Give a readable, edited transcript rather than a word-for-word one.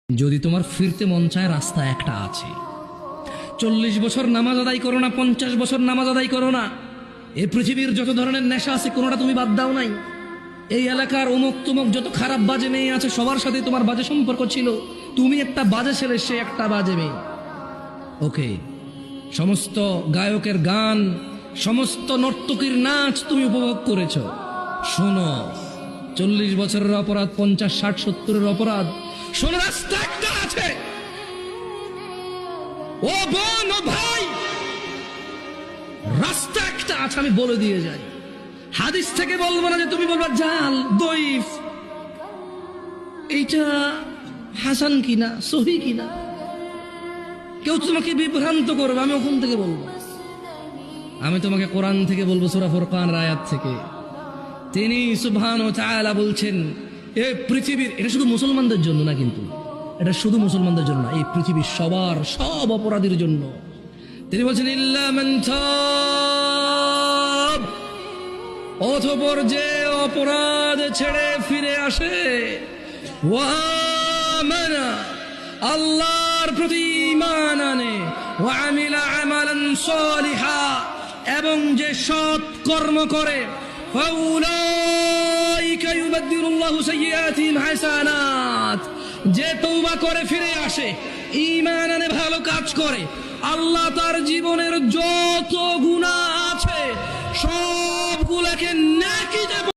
যদি তোমার ফিরতে মন চায় রাস্তা একটা আছে। 40 বছর নামাজ আদায় করো না, 50 বছর নামাজ আদায় করো না, এই পৃথিবীর যত ধরনের নেশা আছে কোনোটা তুমি বাদ দাও নাই। এই এলাকার অমুক তুমুক যত খারাপ বাজে মেয়ে আছে সবার সাথে তোমার বাজে সম্পর্ক ছিল, তুমি একটা বাজে ছেলে, সে একটা বাজে মেয়ে। ওকে, সমস্ত গায়কের গান, সমস্ত নর্তকীর নাচ তুমি উপভোগ করেছো। শোনো, 40 বছরের অপরাধ, 50, 60, 70-এর অপরাধ, শোনো, রাস্তা একটা আছে। ও বোন, ও ভাই, রাস্তা একটা আছে, আমি বলে দিয়ে যাই। হাদিস থেকে বলবো না যে তুমি বলবা জাল, দইফ, এইটা হাসান কিনা, সহি কিনা, কেউ তোমাকে বিভ্রান্ত করবে, আমি ওখান থেকে বলবো। আমি তোমাকে কোরআন থেকে বলবো, সূরা ফুরকান আয়াত থেকে। তিনি সুবহানাহু ওয়া তাআলা বলছেন, এই পৃথিবীর, এটা শুধু মুসলমানদের জন্য না, কিন্তু এটা শুধু মুসলমানদের জন্য না, এই পৃথিবীর সবার, সব অপরাধীর জন্য। তিনি বলছেন ইল্লা মান তাব, অতঃপর যে অপরাধ ছেড়ে ফিরে আসে, ওয়া আমানা, আল্লাহর প্রতি ঈমান আনে, ওয়া আমিলা আমালান সালিহা, এবং যে সৎ কর্ম করে, ফাউলাইকা ইউবাদদিলুল্লাহু সাইয়্যাতিহিম হাসানাত, যে তওবা করে ফিরে আসে, ঈমান আনে, ভালো কাজ করে, আল্লাহ তার জীবনের যত গুনাহ আছে সবগুলোকে নেকি